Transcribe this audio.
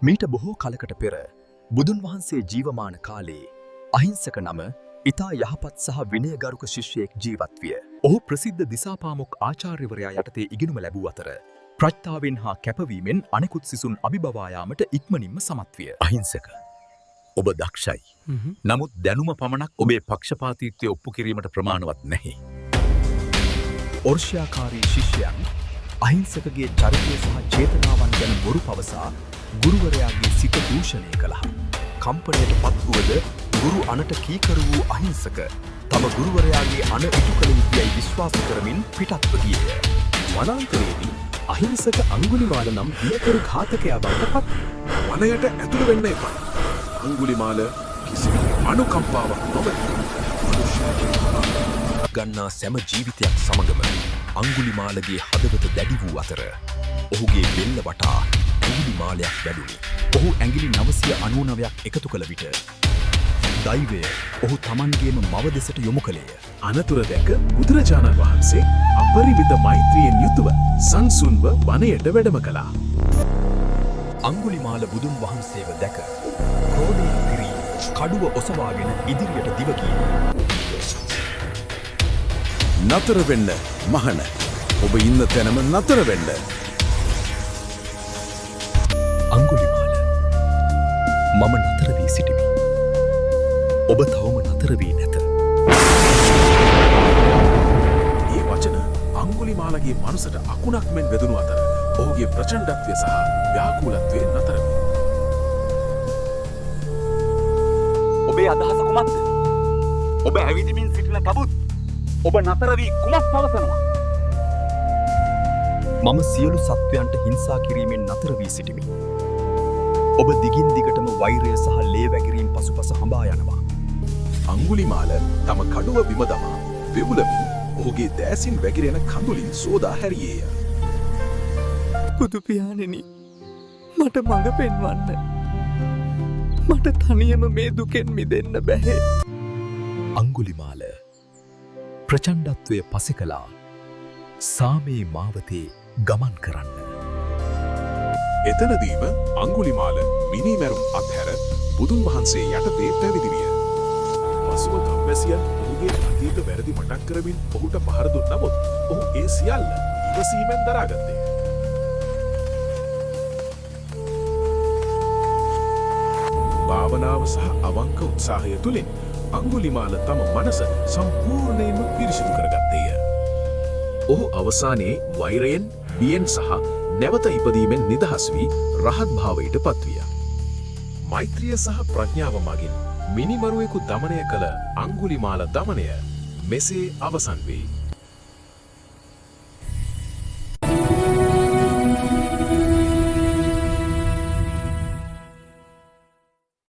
මීට බොහෝ කලකට පෙර බුදුන් වහන්සේ ජීවමාන කාලේ අහිංසක නම ඉතා යහපත් සහ විනයගරුක ශිෂ්‍යයෙක් ජීවත් විය. ඔහු ප්‍රසිද්ධ දිසාපාමොක් ආචාර්යවරයා යටතේ ඉගෙනුම ලැබූ අතර ප්‍රඥාවෙන් හා කැපවීමෙන් අනෙකුත් සිසුන් අභිබවා යාමට ඉක්මනින්ම සමත් විය. අහිංසක ඔබ දක්ෂයි. නමුත් දැනුම පමණක් ඔබේ පක්ෂපාතීත්වය ඔප්පු කිරීමට ප්‍රමාණවත් නැහැ. ඔර්ෂ්‍යාකාරී ශිෂ්‍යයන් අහිංසකගේ චරිතය සහ චේතනාවන් ගැන බොරු පවසා ගුරුවරයාගේ සිත දූෂණය කළහ. කම්පනයට පත්වුවද ගුරු අනට කීකරු වූ අහිංසක තම ගුරුවරයාගේ අන ඉටු කළ යුතුයයි විශ්වාස කරමින් පිටත්ව ගියේය. වනාන්තරයේදී අහිංසක අංගුලිමාල නම් බියකරු ඝාතකයා බවට පත් වනයට ඇතුළු වෙන්න එපා. අංගුලිමාල කිසිම අනුකම්පාවක් නොමැති ගන්නා සෑම ජීවිතයක් සමගම අංගුලිමාලගේ හදවත දැඩි වූ අතර ඔහුගේ බෙල්ල වටා අංගුලිමාලයක් වැඩුණි. ඔහු ඇඟිලි 999ක් එකතු කළ විට දෛවය ඔහු තමන්ගේම මව දෙසට යොමු කළේය. අනතුර දැක බුදුරජාණන් වහන්සේ අපරිමිත මෛත්‍රියෙන් යුතුව සංසුන්ව වනයට වැඩම කළා. අංගුලිමාල බුදුන් වහන්සේව දැක ක්‍රෝධයෙන් පිරී කඩුව ඔසවාගෙන ඉදිරියට දිව ගියා. නතර වෙන්න මහන. ඔබ ඉන්න තැනම නතර වෙන්න. අංගුලිමාල මම නතර වී සිටිමි. ඔබ තවම නතර වී නැත. ඒ වචන අංගුලිමාලගේ මනසට අකුණක් මෙන් වැදුණු අතර ඔහුගේ ප්‍රචණ්ඩත්වය සහ ව්‍යාකූලත්වය නතර වුණා. ඔබේ අදහස කුමක්ද? ඔබ ඇවිදිමින් සිටින තබුත් ඔබ නතර වී කුමක් පවසනවා? මම සියලු සත්වයන්ට හිංසා කිරීමෙන් නතර වී සිටිමි. ඔබ දිගින් දිගටම වෛරය සහ ලේ වැගිරීම් පසුපස හඹා යනවා. අංගුලිමාල තම කඩුව බිම දමා වෙවුලමින් ඔහුගේ දෑසින් වැగిරෙන කඳුලින් සෝදා හැරියේය. බුදු පියාණෙනි මට මඟ පෙන්වන්න. මට තනියම මේ දුකෙන් මිදෙන්න බැහැ. අංගුලිමාල ප්‍රචණ්ඩත්වය පසෙකලා සාමේ මාවතේ ගමන් කරන්න. එතනදීම අංගුලිමාල මිනිමැරුම් අත්හැර බුදුන් වහන්සේ යටතේ පැවිදි විය. පසුව ගම්වැසියන් ඔහුගේ අතීත වැරදි මතක් කරමින් ඔහුට පහර දුන් නමුත් ඔහු ඒ සියල්ල ඉවසීමෙන් දරාගත්තේ. භාවනාව සහ අවංක උත්සාහය තුළින් අංගුලිමාල තම මනස සම්පූර්ණයෙන්ම පිරිසිදු කරගත්තේය. ඔහු අවසානයේ වෛරයෙන්, බියෙන් සහ නැවත ඉපදීමෙන් නිදහස් වී රහත් භාවයට පත්විය. මෛත්‍රිය සහ ප්‍රඥාව මගින් මිනිමරුවෙකු දමනය කළ අංගුලිමාල දමනය මෙසේ අවසන් වේ.